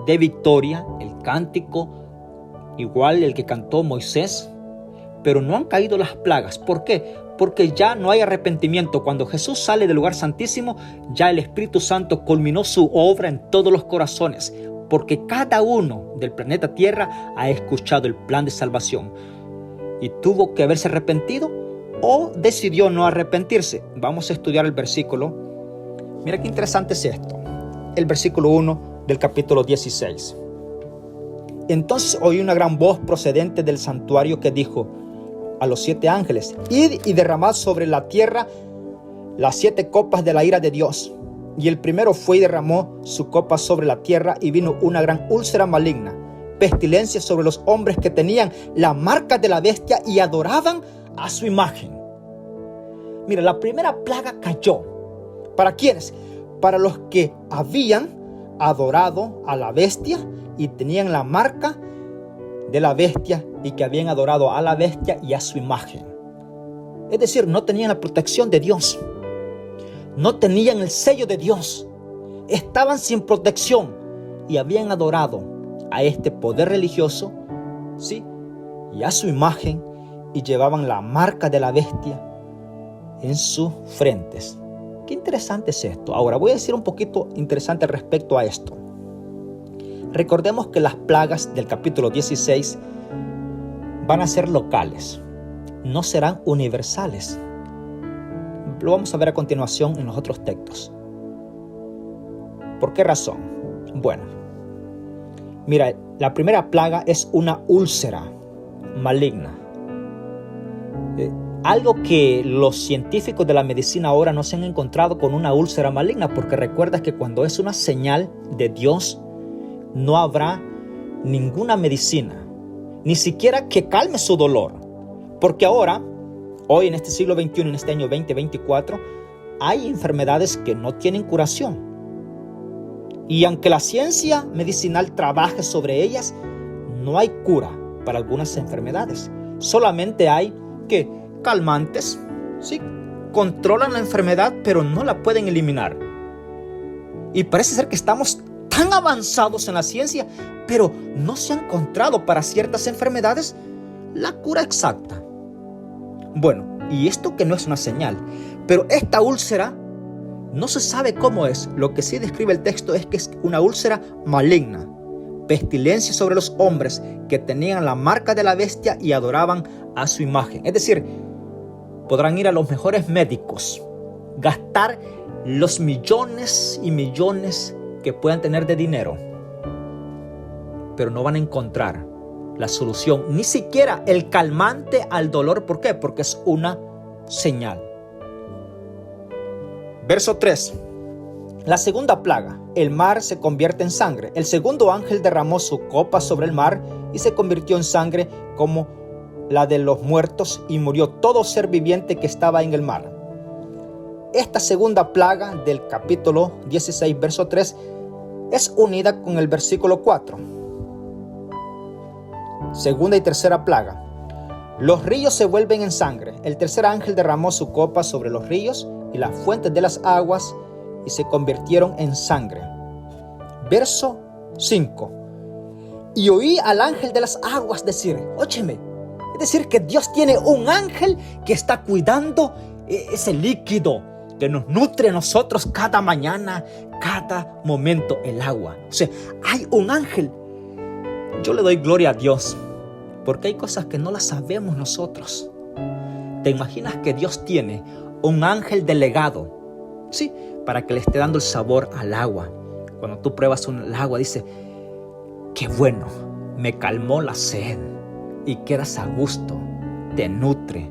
de victoria, el cántico igual el que cantó Moisés, pero no han caído las plagas. ¿Por qué? Porque ya no hay arrepentimiento. Cuando Jesús sale del lugar santísimo, ya el Espíritu Santo culminó su obra en todos los corazones, porque cada uno del planeta Tierra ha escuchado el plan de salvación y tuvo que haberse arrepentido o decidió no arrepentirse. Vamos a estudiar el versículo. Mira qué interesante es esto. El versículo 1 del capítulo 16. Entonces oí una gran voz procedente del santuario que dijo: a los 7 ángeles: id y derramad sobre la tierra las 7 copas de la ira de Dios. Y el primero fue y derramó su copa sobre la tierra, y vino una gran úlcera maligna, pestilencia sobre los hombres que tenían la marca de la bestia y adoraban a su imagen. Mira, la primera plaga cayó. ¿Para quiénes? Para los que habían adorado a la bestia y tenían la marca de la bestia, y que habían adorado a la bestia y a su imagen. Es decir, no tenían la protección de Dios. No tenían el sello de Dios. Estaban sin protección y habían adorado a este poder religioso, ¿sí?, y a su imagen, y llevaban la marca de la bestia en sus frentes. Qué interesante es esto. Ahora voy a decir un poquito interesante respecto a esto. Recordemos que las plagas del capítulo 16 van a ser locales, no serán universales. Lo vamos a ver a continuación en los otros textos. ¿Por qué razón? Bueno, mira, la primera plaga es una úlcera maligna. Algo que los científicos de la medicina ahora no se han encontrado con una úlcera maligna, porque recuerda que cuando es una señal de Dios, no habrá ninguna medicina, ni siquiera que calme su dolor. Porque ahora, hoy en este siglo XXI, en este año 2024, hay enfermedades que no tienen curación. Y aunque la ciencia medicinal trabaje sobre ellas, no hay cura para algunas enfermedades. Solamente hay calmantes, ¿sí? Controlan la enfermedad, pero no la pueden eliminar. Y parece ser que estamos tan avanzados en la ciencia, pero no se ha encontrado para ciertas enfermedades la cura exacta. Bueno, y esto que no es una señal, pero esta úlcera no se sabe cómo es. Lo que sí describe el texto es que es una úlcera maligna, pestilencia sobre los hombres que tenían la marca de la bestia y adoraban a su imagen. Es decir, podrán ir a los mejores médicos, gastar los millones y millones que puedan tener de dinero, pero no van a encontrar la solución, ni siquiera el calmante al dolor. ¿Por qué? Porque es una señal. Verso 3. La segunda plaga: el mar se convierte en sangre. El segundo ángel derramó su copa sobre el mar y se convirtió en sangre como la de los muertos, y murió todo ser viviente que estaba en el mar. Esta segunda plaga del capítulo 16, verso 3, es unida con el versículo 4. Segunda y tercera plaga: los ríos se vuelven en sangre. El tercer ángel derramó su copa sobre los ríos y las fuentes de las aguas, y se convirtieron en sangre. Verso 5. Y oí al ángel de las aguas decir, óyeme, es decir, que Dios tiene un ángel que está cuidando ese líquido que nos nutre a nosotros cada mañana, cada momento, el agua. O sea, hay un ángel. Yo le doy gloria a Dios, porque hay cosas que no las sabemos nosotros. ¿Te imaginas que Dios tiene un ángel delegado? Sí, para que le esté dando el sabor al agua. Cuando tú pruebas el agua, dice, qué bueno, me calmó la sed, y quedas a gusto, te nutre.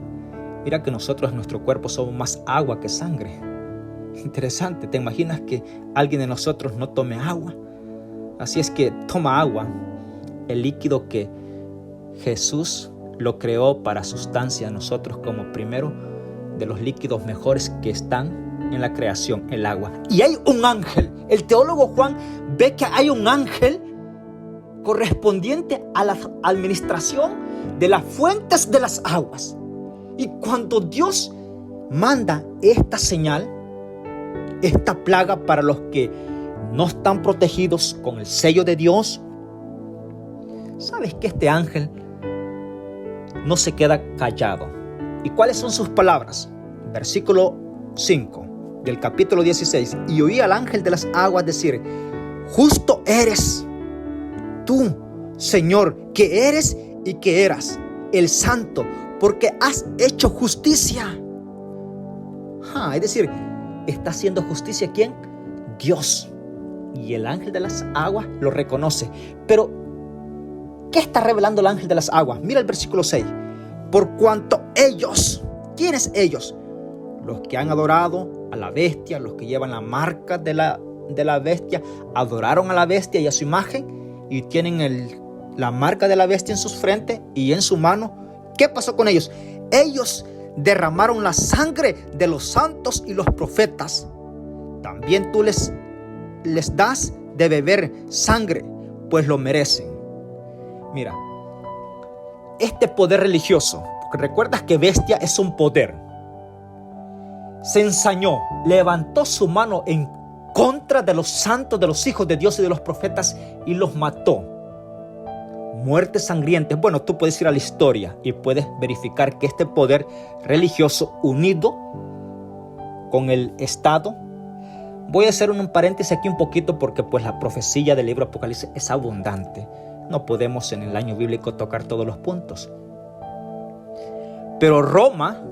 Mira que nosotros en nuestro cuerpo somos más agua que sangre. Interesante, ¿te imaginas que alguien de nosotros no tome agua? Así es que toma agua, el líquido que Jesús lo creó para sustancia a nosotros como primero de los líquidos mejores que están en la creación, el agua. Y hay un ángel. El teólogo Juan ve que hay un ángel correspondiente a la administración de las fuentes de las aguas. Y cuando Dios manda esta señal, esta plaga para los que no están protegidos con el sello de Dios, ¿sabes que este ángel no se queda callado? ¿Y cuáles son sus palabras? Versículo 5 del capítulo 16. Y oí al ángel de las aguas decir, justo eres tú, Señor, que eres y que eras el santo, porque has hecho justicia. Es decir, está haciendo justicia ¿quién? Dios. Y el ángel de las aguas lo reconoce. Pero ¿qué está revelando el ángel de las aguas? Mira el versículo 6. por cuanto ellos, ¿quiénes ellos? Los que han adorado a la bestia, los que llevan la marca de la bestia, adoraron a la bestia y a su imagen y tienen la marca de la bestia en sus frentes y en su mano. ¿Qué pasó con ellos? Ellos derramaron la sangre de los santos y los profetas. También tú les das de beber sangre, pues lo merecen. Mira, este poder religioso, porque recuerdas que bestia es un poder, se ensañó, levantó su mano en contra de los santos, de los hijos de Dios y de los profetas y los mató. Muertes sangrientas. Bueno, tú puedes ir a la historia y puedes verificar que este poder religioso unido con el Estado. Voy a hacer un paréntesis aquí un poquito porque pues la profecía del libro Apocalipsis es abundante. No podemos en el año bíblico tocar todos los puntos. Pero Roma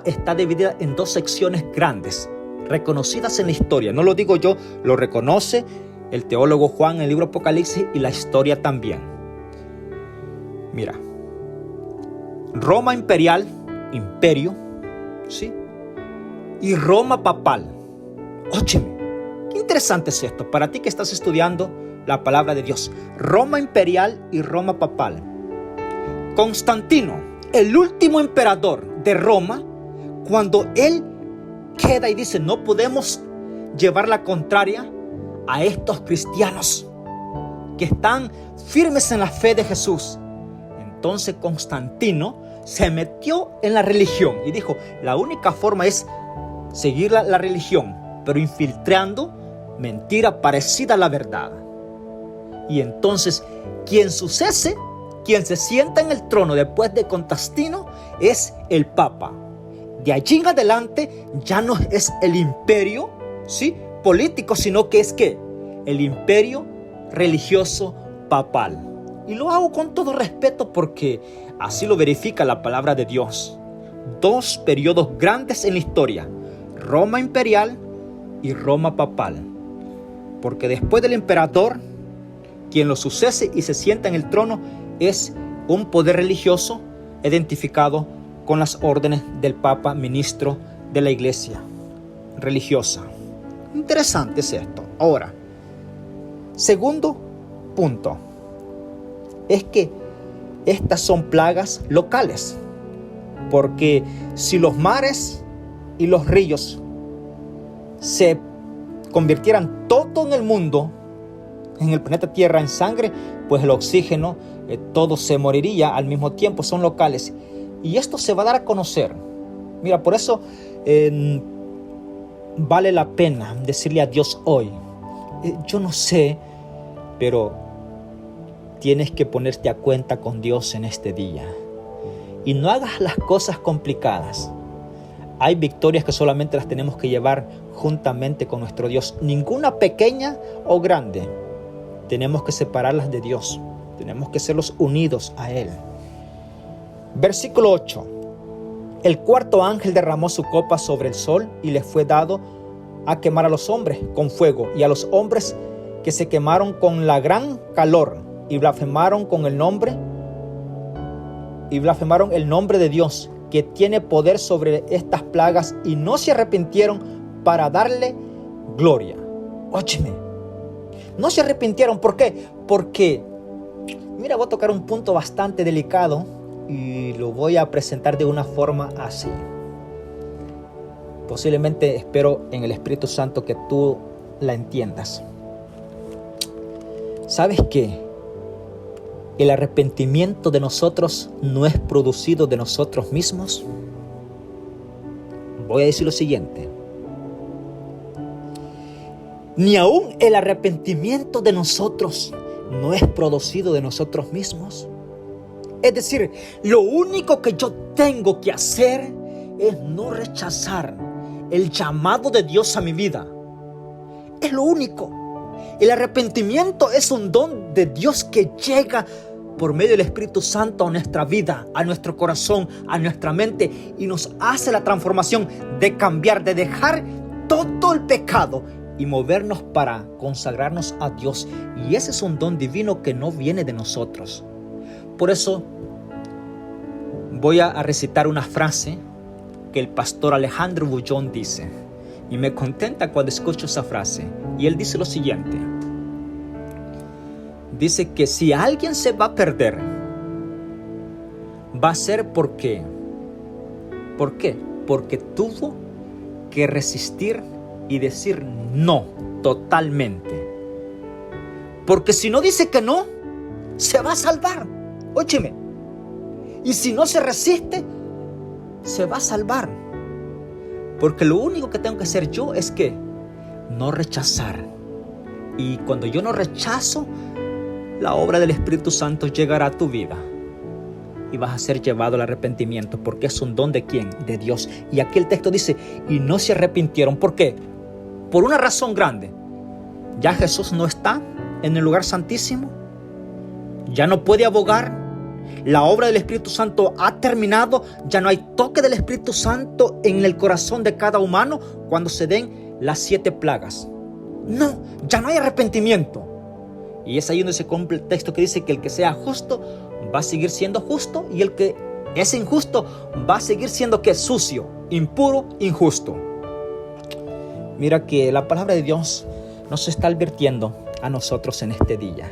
está dividida en dos secciones grandes, reconocidas en la historia. No lo digo yo, lo reconoce el teólogo Juan en el libro Apocalipsis y la historia también. Mira, Roma imperial, imperio, ¿sí? Y Roma papal. Óyeme, qué interesante es esto para ti que estás estudiando la palabra de Dios. Roma imperial y Roma papal. Constantino, el último emperador de Roma, cuando él queda y dice, no podemos llevar la contraria a estos cristianos que están firmes en la fe de Jesús. Entonces Constantino se metió en la religión y dijo, la única forma es seguir la religión, pero infiltrando mentira parecida a la verdad. Y entonces quien sucede, quien se sienta en el trono después de Constantino es el Papa. De allí en adelante ya no es el imperio, ¿sí?, político, sino que es ¿qué? El imperio religioso papal. Y lo hago con todo respeto porque así lo verifica la palabra de Dios. Dos periodos grandes en la historia, Roma imperial y Roma papal. Porque después del emperador, quien lo sucede y se sienta en el trono es un poder religioso identificado con las órdenes del Papa, ministro de la iglesia religiosa. Interesante es esto. Ahora, segundo punto, es que estas son plagas locales. Porque si los mares y los ríos se convirtieran todo en el mundo, en el planeta Tierra, en sangre, pues el oxígeno, todo se moriría al mismo tiempo. Son locales. Y esto se va a dar a conocer. Mira, por eso vale la pena decirle a Dios hoy. Yo no sé, pero tienes que ponerte a cuenta con Dios en este día. Y no hagas las cosas complicadas. Hay victorias que solamente las tenemos que llevar juntamente con nuestro Dios. Ninguna pequeña o grande. Tenemos que separarlas de Dios. Tenemos que serlos unidos a Él. Versículo 8. El cuarto ángel derramó su copa sobre el sol y le fue dado a quemar a los hombres con fuego, y a los hombres que se quemaron con la gran calor y blasfemaron el nombre de Dios, que tiene poder sobre estas plagas, y no se arrepintieron para darle gloria. Óyeme, no se arrepintieron. ¿Por qué? Porque, mira, voy a tocar un punto bastante delicado y lo voy a presentar de una forma así. Posiblemente, espero en el Espíritu Santo que tú la entiendas. ¿Sabes qué? El arrepentimiento de nosotros no es producido de nosotros mismos. Voy a decir lo siguiente. Ni aún el arrepentimiento de nosotros no es producido de nosotros mismos. Es decir, lo único que yo tengo que hacer es no rechazar el llamado de Dios a mi vida. Es lo único. El arrepentimiento es un don de Dios que llega por medio del Espíritu Santo a nuestra vida, a nuestro corazón, a nuestra mente, y nos hace la transformación de cambiar, de dejar todo el pecado y movernos para consagrarnos a Dios. Y ese es un don divino que no viene de nosotros. Por eso, voy a recitar una frase que el pastor Alejandro Bullón dice. Y me contenta cuando escucho esa frase. Y él dice lo siguiente. Dice que si alguien se va a perder, va a ser porque... ¿Por qué? Porque tuvo que resistir y decir no totalmente. Porque si no dice que no, se va a salvar. Óyeme. Y si no se resiste, se va a salvar. Porque lo único que tengo que hacer yo es que no rechazar. Y cuando yo no rechazo, la obra del Espíritu Santo llegará a tu vida. Y vas a ser llevado al arrepentimiento, porque es un don de ¿quién? De Dios. Y aquí el texto dice, y no se arrepintieron. ¿Por qué? Por una razón grande. Ya Jesús no está en el lugar santísimo. Ya no puede abogar. La obra del Espíritu Santo ha terminado. Ya no hay toque del Espíritu Santo en el corazón de cada humano cuando se den las 7 plagas. No, ya no hay arrepentimiento. Y es ahí donde se cumple el texto que dice que el que sea justo va a seguir siendo justo, y el que es injusto va a seguir siendo ¿qué? Sucio, impuro, injusto. Mira que la palabra de Dios nos está advirtiendo a nosotros en este día.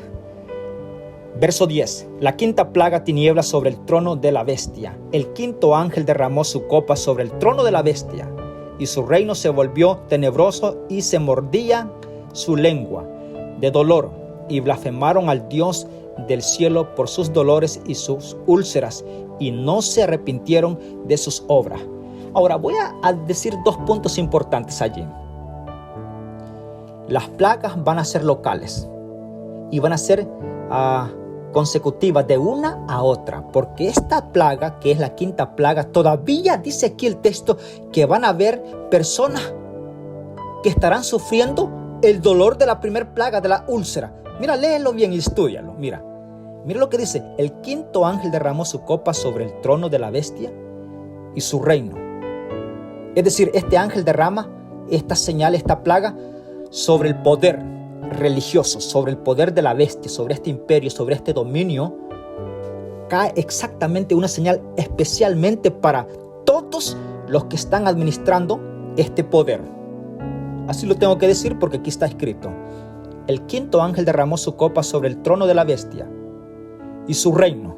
Verso 10. La 5ª plaga, tinieblas sobre el trono de la bestia. El 5º ángel derramó su copa sobre el trono de la bestia, y su reino se volvió tenebroso, y se mordía su lengua de dolor, y blasfemaron al Dios del cielo por sus dolores y sus úlceras, y no se arrepintieron de sus obras. Ahora voy a decir 2 puntos importantes allí. Las plagas van a ser locales y van a ser consecutivas de una a otra, porque esta plaga, que es la 5ª plaga, todavía dice aquí el texto que van a haber personas que estarán sufriendo el dolor de la primera plaga, de la úlcera. Mira, léelo bien y estúdialo. Mira lo que dice. El 5º ángel derramó su copa sobre el trono de la bestia y su reino. Es decir, este ángel derrama esta señal, esta plaga, sobre el poder religioso, sobre el poder de la bestia, sobre este imperio, sobre este dominio. Cae exactamente una señal especialmente para todos los que están administrando este poder. Así lo tengo que decir porque aquí está escrito. El 5º ángel derramó su copa sobre el trono de la bestia, y su reino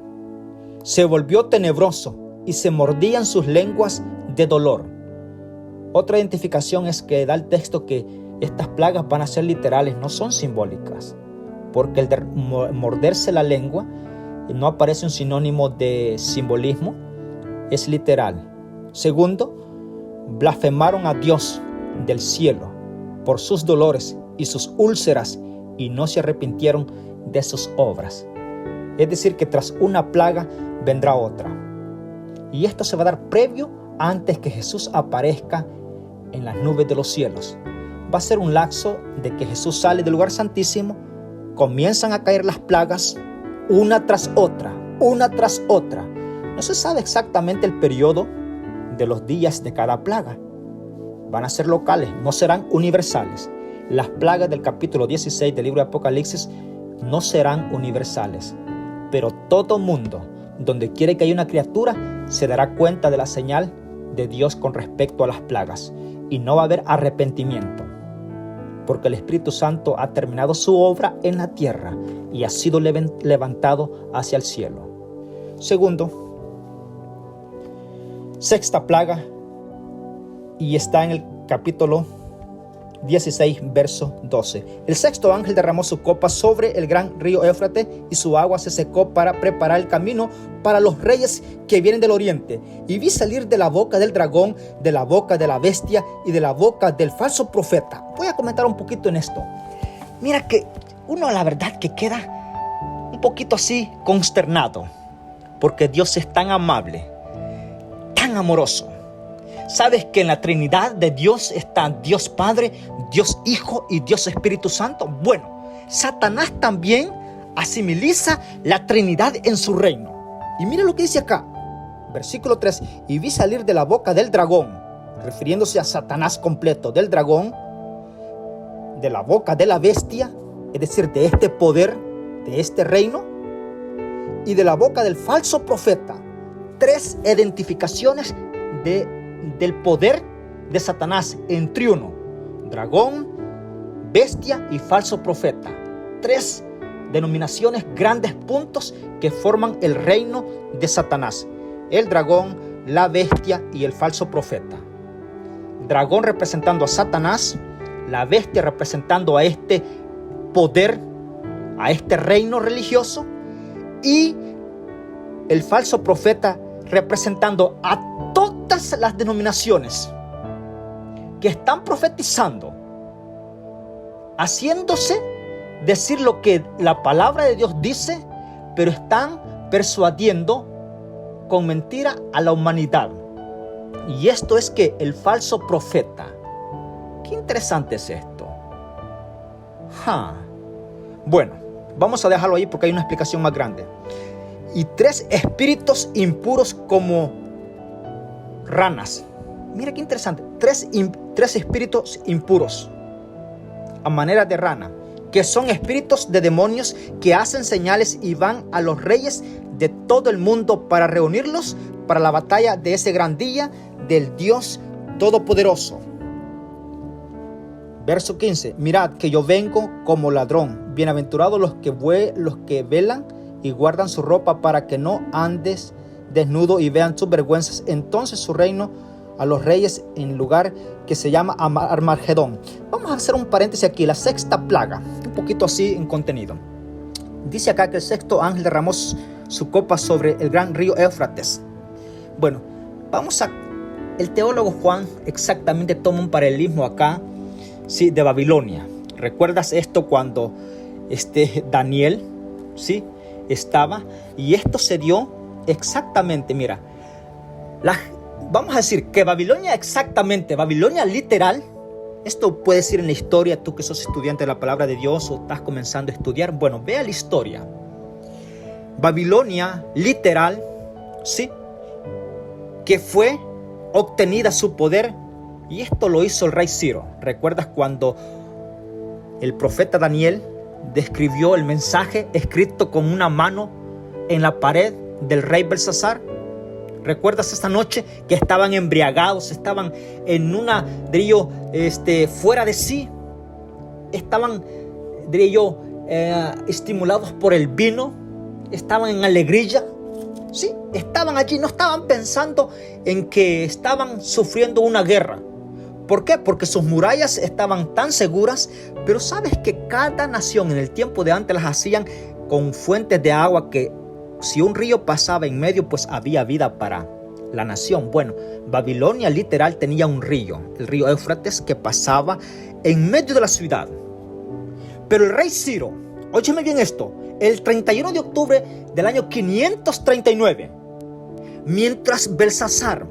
se volvió tenebroso, y se mordían sus lenguas de dolor. Otra identificación es que da el texto que estas plagas van a ser literales, no son simbólicas, porque el de morderse la lengua no aparece un sinónimo de simbolismo, es literal. Segundo, blasfemaron a Dios del cielo por sus dolores y sus úlceras, y no se arrepintieron de sus obras. Es decir, que tras una plaga vendrá otra. Y esto se va a dar previo antes que Jesús aparezca en las nubes de los cielos. Va a ser un lapso de que Jesús sale del lugar santísimo, comienzan a caer las plagas, una tras otra, una tras otra. No se sabe exactamente el periodo de los días de cada plaga. Van a ser locales, no serán universales. Las plagas del capítulo 16 del libro de Apocalipsis no serán universales. Pero todo mundo, donde quiere que haya una criatura, se dará cuenta de la señal de Dios con respecto a las plagas. Y no va a haber arrepentimiento, porque el Espíritu Santo ha terminado su obra en la tierra y ha sido levantado hacia el cielo. Segundo, 6ª plaga, y está en el capítulo 16, verso 12. El 6º ángel derramó su copa sobre el gran río Éufrates, y su agua se secó para preparar el camino para los reyes que vienen del oriente. Y vi salir de la boca del dragón, de la boca de la bestia y de la boca del falso profeta. Voy a comentar un poquito en esto. Mira que uno, la verdad, que queda un poquito así consternado, porque Dios es tan amable, tan amoroso. ¿Sabes que en la Trinidad de Dios está Dios Padre, Dios Hijo y Dios Espíritu Santo? Bueno, Satanás también asimiliza la Trinidad en su reino. Y mira lo que dice acá, versículo 3. Y vi salir de la boca del dragón, refiriéndose a Satanás completo, del dragón, de la boca de la bestia, es decir, de este poder, de este reino, y de la boca del falso profeta, 3 identificaciones del poder de Satanás en triuno: dragón, bestia y falso profeta. 3 denominaciones, grandes puntos que forman el reino de Satanás: el dragón, la bestia y el falso profeta. Dragón representando a Satanás, la bestia representando a este poder, a este reino religioso, y el falso profeta representando a todas las denominaciones que están profetizando, haciéndose decir lo que la palabra de Dios dice, pero están persuadiendo con mentira a la humanidad. Y esto es que el falso profeta. Qué interesante es esto. Bueno, vamos a dejarlo ahí porque hay una explicación más grande. Y 3 espíritus impuros como ranas. Mira qué interesante. 3 espíritus impuros a manera de rana, que son espíritus de demonios que hacen señales y van a los reyes de todo el mundo para reunirlos para la batalla de ese gran día del Dios Todopoderoso. Verso 15. Mirad que yo vengo como ladrón. Bienaventurados los que velan y guardan su ropa para que no andes desnudo y vean sus vergüenzas. Entonces su reino a los reyes en lugar que se llama Armagedón. Vamos a hacer un paréntesis aquí. La 6ª plaga, un poquito así en contenido. Dice acá que el 6º ángel derramó su copa sobre el gran río Éufrates. Bueno, el teólogo Juan exactamente toma un paralelismo acá, sí, de Babilonia. ¿Recuerdas esto cuando Daniel, sí, estaba? Y esto se dio exactamente, mira, vamos a decir que Babilonia literal, esto puedes ir en la historia, tú que sos estudiante de la palabra de Dios o estás comenzando a estudiar, bueno, vea la historia. Babilonia literal, sí, que fue obtenida su poder, y esto lo hizo el rey Ciro. ¿Recuerdas cuando el profeta Daniel describió el mensaje escrito con una mano en la pared del rey Belsasar? ¿Recuerdas esa noche que estaban embriagados, estaban en una, diría yo, fuera de sí? Estaban, diría yo, estimulados por el vino, estaban en alegría. Sí, estaban allí, no estaban pensando en que estaban sufriendo una guerra. ¿Por qué? Porque sus murallas estaban tan seguras, pero sabes que cada nación en el tiempo de antes las hacían con fuentes de agua que si un río pasaba en medio, pues había vida para la nación. Bueno, Babilonia literal tenía un río, el río Éufrates, que pasaba en medio de la ciudad. Pero el rey Ciro, óyeme bien esto, el 31 de octubre del año 539, mientras Belsasar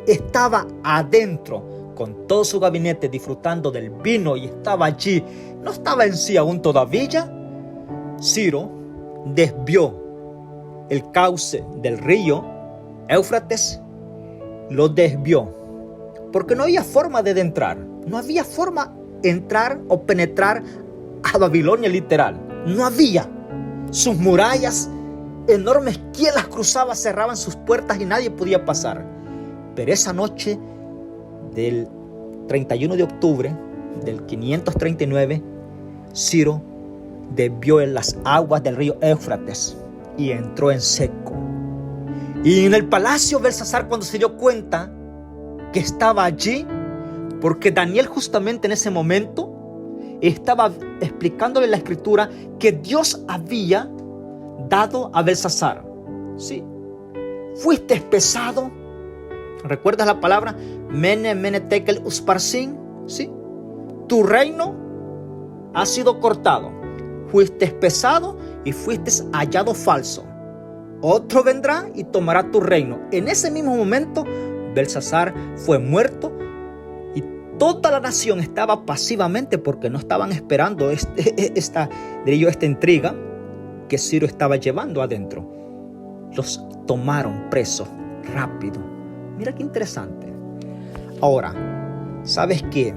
estaba adentro con todo su gabinete disfrutando del vino y estaba allí, no estaba en sí aún todavía, Ciro desvió el cauce del río Éufrates, lo desvió, porque no había forma de entrar, no había forma de entrar o penetrar a Babilonia literal, no había. Sus murallas enormes, quien las cruzaba, cerraban sus puertas y nadie podía pasar. Pero esa noche del 31 de octubre del 539, Ciro desvió en las aguas del río Éufrates y entró en seco. Y en el palacio Belsasar, cuando se dio cuenta que estaba allí, porque Daniel justamente en ese momento estaba explicándole la escritura que Dios había dado a Belsasar. Sí, fuiste pesado. ¿Recuerdas la palabra? Mene, mene, tekel, usparsin. Sí, tu reino ha sido cortado. Fuiste pesado y fuiste hallado falso. Otro vendrá y tomará tu reino. En ese mismo momento, Belsasar fue muerto y toda la nación estaba pasivamente porque no estaban esperando esta intriga que Ciro estaba llevando adentro. Los tomaron presos rápido. Mira qué interesante. Ahora, ¿sabes qué?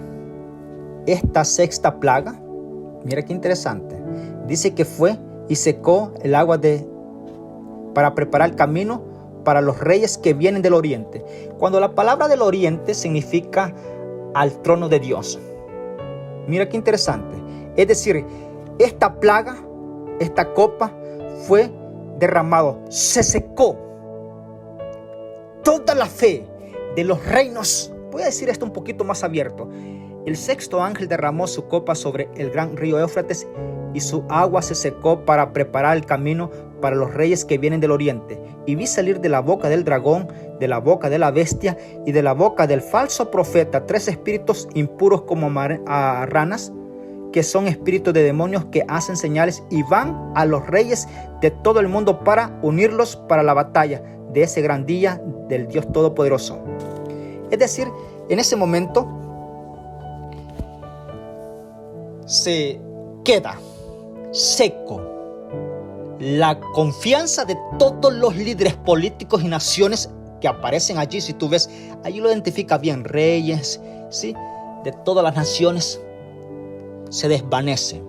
Esta 6ª plaga, mira qué interesante. Dice que fue y secó el agua para preparar el camino para los reyes que vienen del oriente. Cuando la palabra del oriente significa al trono de Dios. Mira qué interesante. Es decir, esta plaga, esta copa fue derramado, se secó. Toda la fe de los reinos, voy a decir esto un poquito más abierto. El sexto ángel derramó su copa sobre el gran río Éufrates y su agua se secó para preparar el camino para los reyes que vienen del oriente. Y vi salir de la boca del dragón, de la boca de la bestia y de la boca del falso profeta 3 espíritus impuros como ranas, que son espíritus de demonios que hacen señales y van a los reyes de todo el mundo para unirlos para la batalla de ese gran día del Dios Todopoderoso. Es decir, en ese momento se queda seco la confianza de todos los líderes políticos y naciones que aparecen allí. Si tú ves, allí lo identifica bien, reyes, ¿sí?, de todas las naciones, se desvanece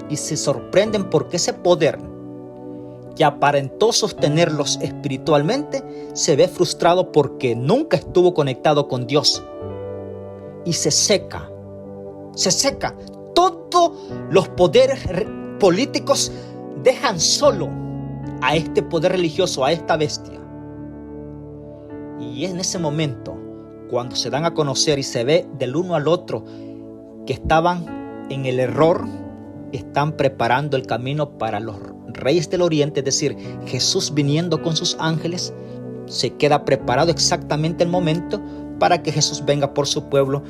y se sorprenden porque ese poder que aparentó sostenerlos espiritualmente se ve frustrado porque nunca estuvo conectado con Dios y se seca. Todos los poderes políticos dejan solo a este poder religioso, a esta bestia. Y en ese momento, cuando se dan a conocer y se ve del uno al otro que estaban en el error, están preparando el camino para los reyes del oriente, es decir, Jesús viniendo con sus ángeles, se queda preparado exactamente el momento para que Jesús venga por su pueblo.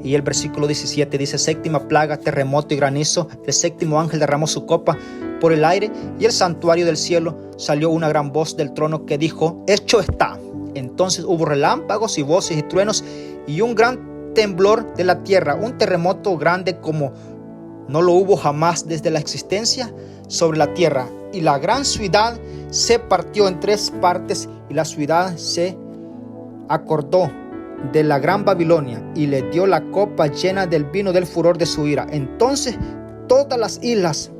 Y el versículo 17 dice: séptima plaga, terremoto y granizo. El séptimo ángel derramó su copa por el aire y el santuario del cielo salió una gran voz del trono que dijo: hecho está. Entonces hubo relámpagos y voces y truenos y un gran temblor de la tierra, un terremoto grande como no lo hubo jamás desde la existencia sobre la tierra. Y la gran ciudad se partió en 3 partes y la ciudad se acordó de la gran Babilonia y le dio la copa llena del vino del furor de su ira. Entonces todas las islas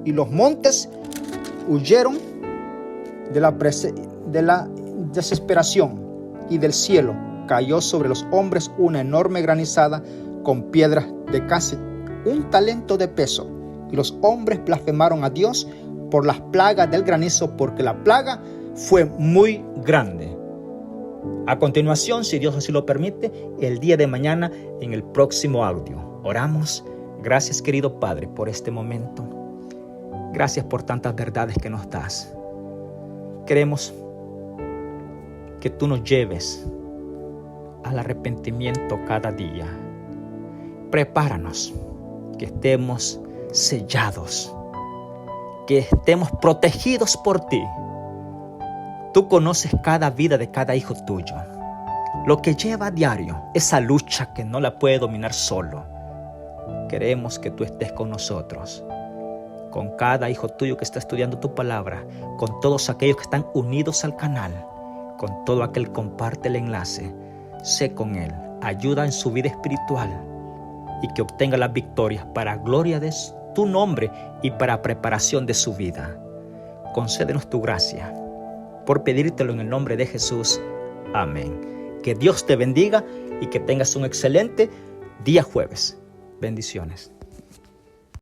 y los montes huyeron de la desesperación, y del cielo cayó sobre los hombres una enorme granizada con piedras de casi 1 talento de peso. Y los hombres blasfemaron a Dios por las plagas del granizo, porque la plaga fue muy grande. A continuación, si Dios así lo permite, el día de mañana en el próximo audio. Oramos. Gracias, querido Padre, por este momento. Gracias por tantas verdades que nos das. Queremos que tú nos lleves al arrepentimiento cada día. Prepáranos, que estemos sellados, que estemos protegidos por ti. Tú conoces cada vida de cada hijo tuyo, lo que lleva a diario, esa lucha que no la puede dominar solo. Queremos que tú estés con nosotros, con cada hijo tuyo que está estudiando tu palabra, con todos aquellos que están unidos al canal, con todo aquel que comparte el enlace. Sé con él, ayuda en su vida espiritual y que obtenga las victorias para gloria de tu nombre y para preparación de su vida. Concédenos tu gracia, por pedírtelo en el nombre de Jesús. Amén. Que Dios te bendiga y que tengas un excelente día jueves. Bendiciones.